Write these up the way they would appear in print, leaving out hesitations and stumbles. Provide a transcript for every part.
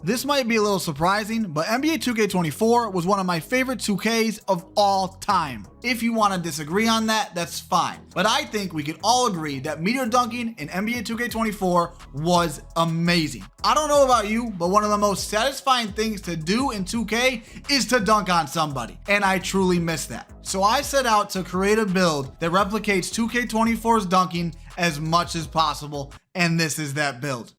This might be a little surprising, but NBA 2K24 was one of my favorite 2Ks of all time. If you want to disagree on that, that's fine. But I think we can all agree that meter dunking in NBA 2K24 was amazing. I don't know about you, but one of the most satisfying things to do in 2K is to dunk on somebody, and I truly miss that. So I set out to create a build that replicates 2K24's dunking as much as possible, and this is that build.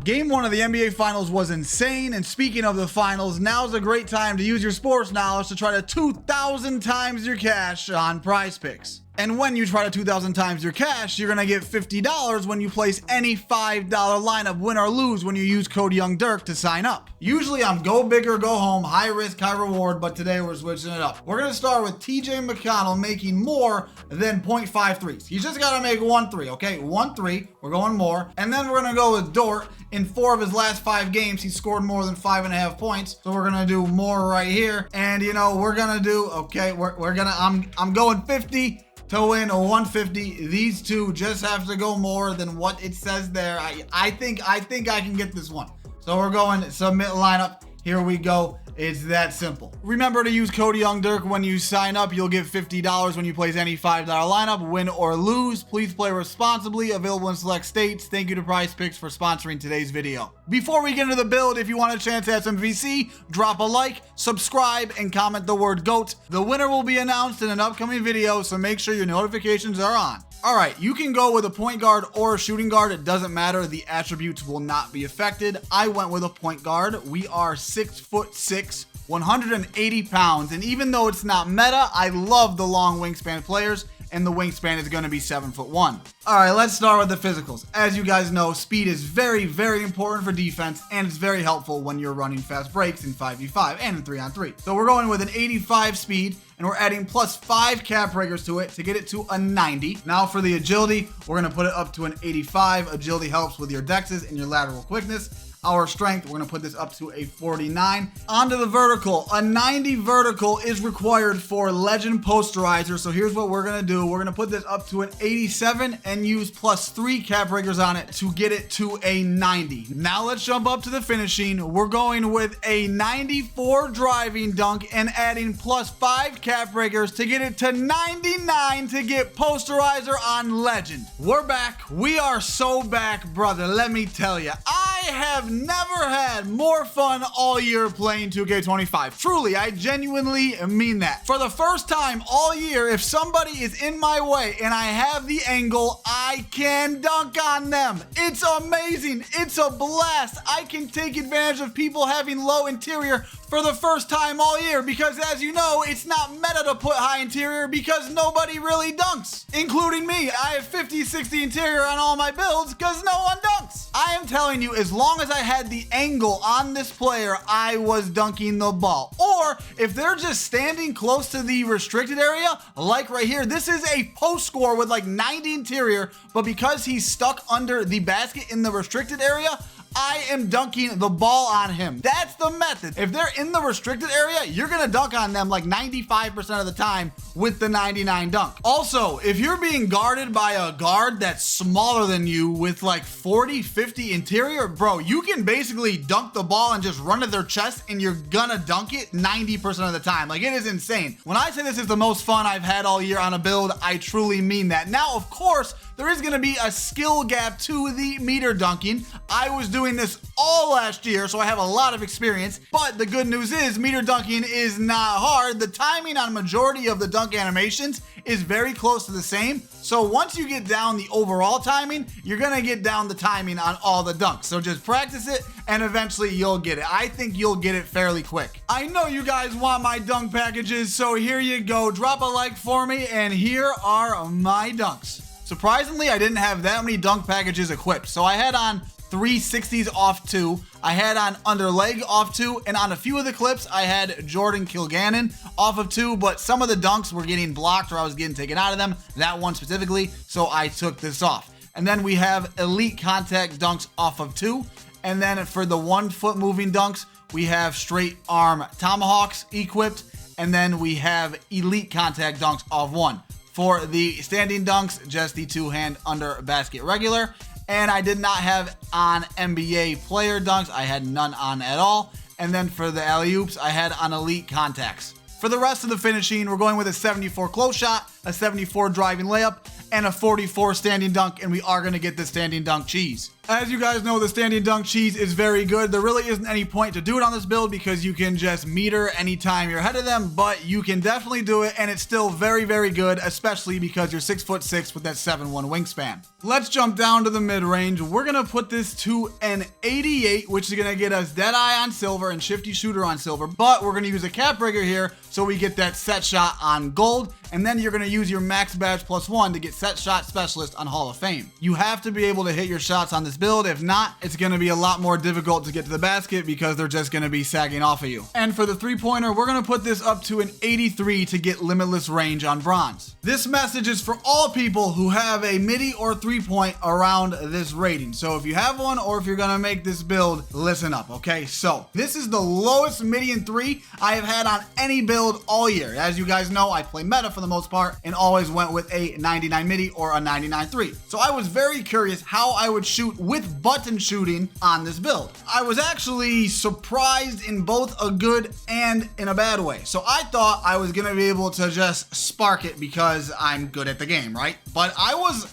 Game 1 of the NBA Finals was insane, and speaking of the finals, now's a great time to use your sports knowledge to try to 2,000 times your cash on Prize Picks. And when you try to 2,000 times your cash, you're gonna get $50 when you place any $5 lineup, win or lose, when you use code YoungDirk to sign up. Usually I'm go big or go home, high risk, high reward, but today we're switching it up. We're gonna start with TJ McConnell making more than 0.5 threes. He's just gotta make 1 3, okay? 1 3, we're going more. And then we're gonna go with Dort. In 4 of his last 5 games, he scored more than 5.5 points. So we're gonna do more right here. And you know, we're gonna do, okay, I'm going 50 to win a 150. These two just have to go more than what it says there. I think I can get this one. So we're going submit lineup. Here we go. It's that simple. Remember to use code YoungDirk when you sign up. You'll get $50 when you place any $5 lineup, win or lose. Please play responsibly. Available in select states. Thank you to Prize Picks for sponsoring today's video. Before we get into the build, if you want a chance at some VC, drop a like, subscribe, and comment the word GOAT. The winner will be announced in an upcoming video, so make sure your notifications are on. All right, you can go with a point guard or a shooting guard. It doesn't matter. The attributes will not be affected. I went with a point guard. We are 6'6", 180 pounds. And even though it's not meta, I love the long wingspan players, and the wingspan is going to be 7'1". All right, let's start with the physicals. As you guys know, speed is very, very important for defense, and it's very helpful when you're running fast breaks in 5v5 and in 3-on-3. So we're going with an 85 speed, and we're adding plus 5 cap breakers to it to get it to a 90. Now for the agility, we're going to put it up to an 85. Agility helps with your dexes and your lateral quickness. Our strength, we're gonna put this up to a 49. Onto the vertical, a 90 vertical is required for legend posterizer. So here's what we're gonna do. We're gonna put this up to an 87 and use plus 3 cap breakers on it to get it to a 90. Now let's jump up to the finishing. We're going with a 94 driving dunk and adding plus 5 cap breakers to get it to 99 to get posterizer on legend. We're back. We are so back, brother. Let me tell you, I have never had more fun all year playing 2K25. Truly, I genuinely mean that. For the first time all year, if somebody is in my way and I have the angle, I can dunk on them. It's amazing. It's a blast. I can take advantage of people having low interior for the first time all year, because as you know, it's not meta to put high interior because nobody really dunks, including me. I have 50-60 interior on all my builds because no one dunks. I am telling you, as long as I had the angle on this player, I was dunking the ball. Or if they're just standing close to the restricted area, like right here, this is a post score with like 90 interior, but because he's stuck under the basket in the restricted area, I am dunking the ball on him. That's the method. If they're in the restricted area, you're gonna dunk on them like 95% of the time with the 99 dunk. Also, if you're being guarded by a guard that's smaller than you with like 40-50 interior, bro, you can basically dunk the ball and just run to their chest and you're gonna dunk it 90% of the time. Like, it is insane. When I say this is the most fun I've had all year on a build, I truly mean that. Now, of course, there is gonna be a skill gap to the meter dunking. I was doing this all last year, so I have a lot of experience, but the good news is meter dunking is not hard. The timing on majority of the dunk animations is very close to the same. So once you get down the overall timing, you're gonna get down the timing on all the dunks. So just practice it and eventually you'll get it. I think you'll get it fairly quick. I know you guys want my dunk packages, so here you go. Drop a like for me, and here are my dunks. Surprisingly, I didn't have that many dunk packages equipped. So I had on 360s off 2, I had on under leg off 2, and on a few of the clips I had Jordan Kilgannon off of 2, but some of the dunks were getting blocked or I was getting taken out of them, that one specifically, so I took this off. And then we have elite contact dunks off of 2, and then for the 1 foot moving dunks, we have straight arm tomahawks equipped, and then we have elite contact dunks off 1. For the standing dunks, just the 2-hand under basket regular. And I did not have on NBA player dunks. I had none on at all. And then for the alley-oops, I had on elite contacts. For the rest of the finishing, we're going with a 74 close shot, a 74 driving layup, and a 44 standing dunk, and we are going to get the standing dunk cheese. As you guys know, the standing dunk cheese is very good. There really isn't any point to do it on this build because you can just meter anytime you're ahead of them, but you can definitely do it, and it's still very, very good, especially because you're 6'6" with that 7'1" wingspan. Let's jump down to the mid-range. We're going to put this to an 88, which is going to get us Deadeye on silver and Shifty Shooter on silver, but we're going to use a cap breaker here so we get that set shot on gold, and then you're going to use your max badge +1 to get set shot specialist on Hall of Fame. You have to be able to hit your shots on this build. If not, it's going to be a lot more difficult to get to the basket because they're just going to be sagging off of you. And for the three-pointer, we're going to put this up to an 83 to get limitless range on bronze. This message is for all people who have a midi or three-point around this rating. So if you have one or if you're going to make this build, listen up, okay? So this is the lowest midi and three I have had on any build all year. As you guys know, I play meta for the most part and always went with a 99 midi or a 99 three. So I was very curious how I would shoot with button shooting on this build. I was actually surprised in both a good and in a bad way. So I thought I was gonna be able to just spark it because I'm good at the game, right? But I was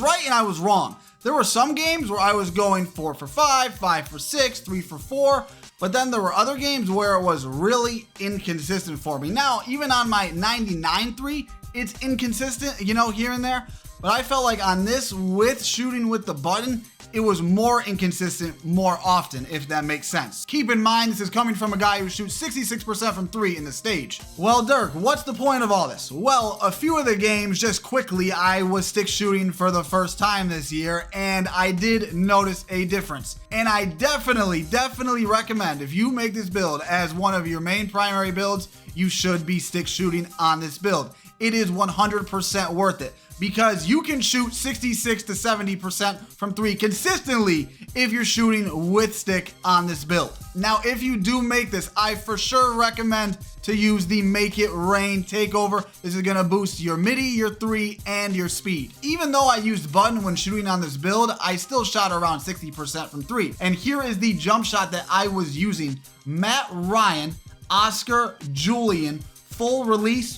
right and I was wrong. There were some games where I was going 4 for 5, 5 for 6, 3 for 4, but then there were other games where it was really inconsistent for me. Now, even on my 99 three, it's inconsistent, you know, here and there. But I felt like on this, with shooting with the button, it was more inconsistent more often, if that makes sense. Keep in mind, this is coming from a guy who shoots 66% from three in the stage. Well, Dirk, what's the point of all this? Well, a few of the games, just quickly, I was stick shooting for the first time this year, and I did notice a difference. And I definitely recommend, if you make this build as one of your main primary builds, you should be stick shooting on this build. It is 100% worth it because you can shoot 66 to 70% from three consistently if you're shooting with stick on this build. Now, if you do make this, I for sure recommend to use the Make It Rain takeover. This is gonna boost your midi, your three, and your speed. Even though I used button when shooting on this build, I still shot around 60% from three. And here is the jump shot that I was using. Matt Ryan, Oscar Julian, full release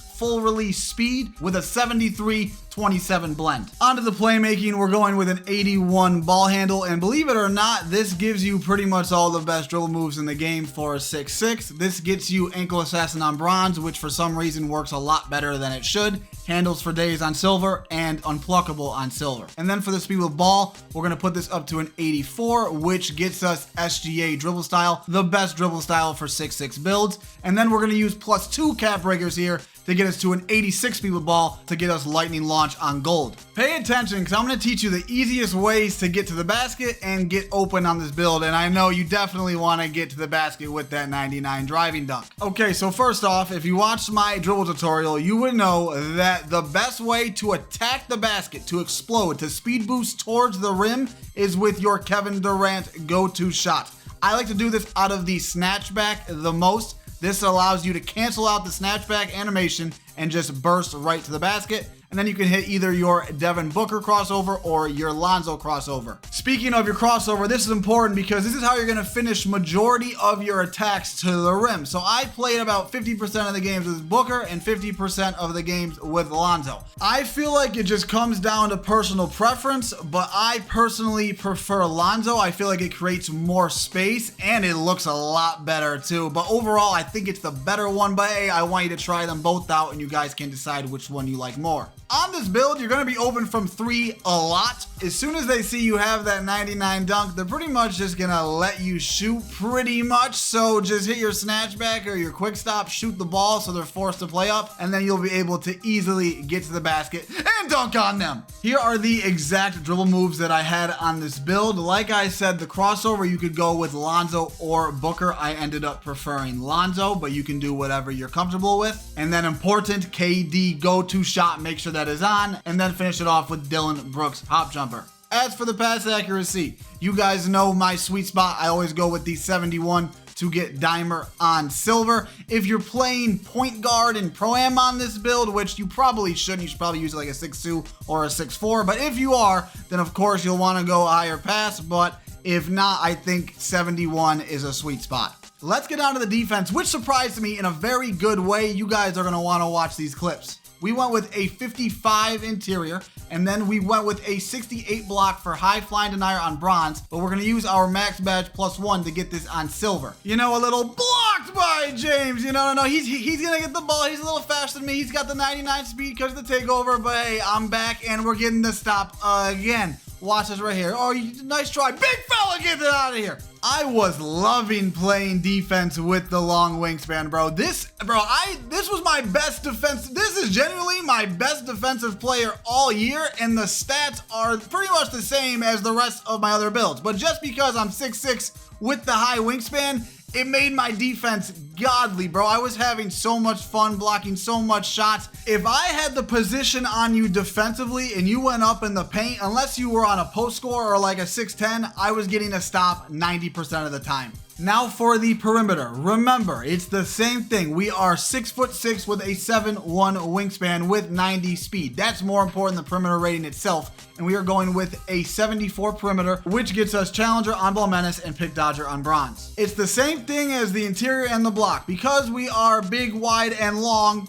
speed with a 73-27 blend. Onto the playmaking, we're going with an 81 ball handle, and believe it or not, this gives you pretty much all the best dribble moves in the game for a 6'6". This gets you ankle assassin on bronze, which for some reason works a lot better than it should. Handles for days on silver and unpluckable on silver. And then for the speed with ball, we're going to put this up to an 84, which gets us SGA dribble style, the best dribble style for 6'6 builds. And then we're going to use +2 cap breakers here to get us to an 86 speed with ball to get us lightning launch on gold. Pay attention because I'm going to teach you the easiest ways to get to the basket and get open on this build, and I know you definitely want to get to the basket with that 99 driving dunk. Okay, so first off, if you watched my dribble tutorial, you would know that the best way to attack the basket, to explode, to speed boost towards the rim is with your Kevin Durant go-to shot. I like to do this out of the snatchback the most. This allows you to cancel out the snatchback animation and just burst right to the basket. And then you can hit either your Devin Booker crossover or your Lonzo crossover. Speaking of your crossover, this is important because this is how you're going to finish majority of your attacks to the rim. So I played about 50% of the games with Booker and 50% of the games with Lonzo. I feel like it just comes down to personal preference, but I personally prefer Lonzo. I feel like it creates more space and it looks a lot better too. But overall, I think it's the better one. But hey, I want you to try them both out and you guys can decide which one you like more. On this build, you're going to be open from three a lot. As soon as they see you have that 99 dunk, they're pretty much just going to let you shoot pretty much. So just hit your snatchback or your quick stop, shoot the ball so they're forced to play up, and then you'll be able to easily get to the basket and dunk on them. Here are the exact dribble moves that I had on this build. Like I said, the crossover, you could go with Lonzo or Booker. I ended up preferring Lonzo, but you can do whatever you're comfortable with. And then important KD go-to shot, make sure that is on, and then finish it off with Dylan Brooks hop jumper. As for the pass accuracy, you guys know my sweet spot. I always go with the 71 to to get dimer on silver. If you're playing point guard and pro-am on this build, which you probably shouldn't, you should probably use like a 6'2 or a 6'4, but if you are, then of course you'll want to go higher pass, but if not, I think 71 is a sweet spot. Let's get down to the defense, which surprised me in a very good way. You guys are going to want to watch these clips. We went with a 55 interior, and then we went with a 68 block for high flying denier on bronze, but we're going to use our max badge +1 to get this on silver. You know, a little blocked by James. You know, no, he's going to get the ball. He's a little faster than me. He's got the 99 speed because of the takeover, but hey, I'm back, and we're getting the stop again. Watch this right here. Oh, nice try. Big fella, get it out of here. I was loving playing defense with the long wingspan, bro. This was my best defense. This is genuinely my best defensive player all year, and the stats are pretty much the same as the rest of my other builds. But just because I'm 6'6" with the high wingspan, it made my defense godly, bro. I was having so much fun blocking so much shots. If I had the position on you defensively and you went up in the paint, unless you were on a post score or like a 6'10", I was getting a stop 90% of the time. Now for the perimeter. Remember, it's the same thing. We are 6'6" with a 7'1" wingspan with 90 speed. That's more important than the perimeter rating itself. And we are going with a 74 perimeter, which gets us challenger on ball menace and pick dodger on bronze. It's the same thing as the interior and the block. Because we are big, wide, and long,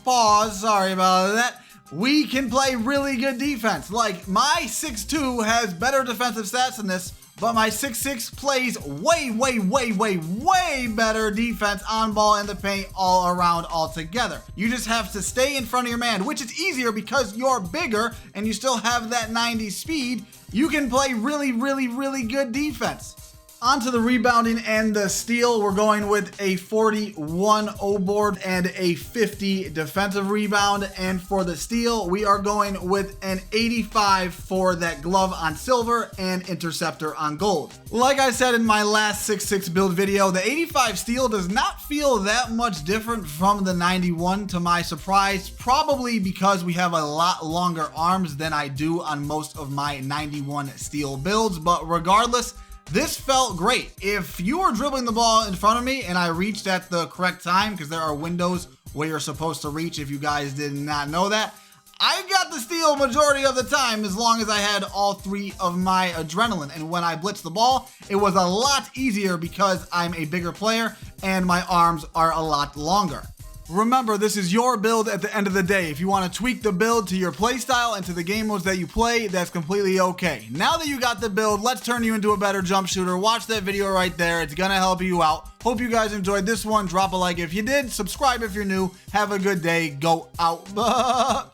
sorry about that, we can play really good defense. Like, my 6'2 has better defensive stats than this, but my 6'6 plays way better defense on ball in the paint all around altogether. You just have to stay in front of your man, which is easier because you're bigger and you still have that 90 speed. You can play really good defense. Onto the rebounding and the steal. We're going with a 41 O-board and a 50 defensive rebound. And for the steal, we are going with an 85 for that glove on silver and interceptor on gold. Like I said in my last 6'6 build video, the 85 steal does not feel that much different from the 91 to my surprise, probably because we have a lot longer arms than I do on most of my 91 steal builds, but regardless, this felt great. If you were dribbling the ball in front of me and I reached at the correct time, because there are windows where you're supposed to reach if you guys did not know that, I got the steal majority of the time as long as I had all three of my adrenaline. And when I blitzed the ball, it was a lot easier because I'm a bigger player and my arms are a lot longer. Remember, this is your build at the end of the day. If you want to tweak the build to your playstyle and to the game modes that you play, that's completely okay. Now that you got the build, let's turn you into a better jump shooter. Watch that video right there. It's gonna help you out. Hope you guys enjoyed this one. Drop a like if you did. Subscribe if you're new. Have a good day. Go out.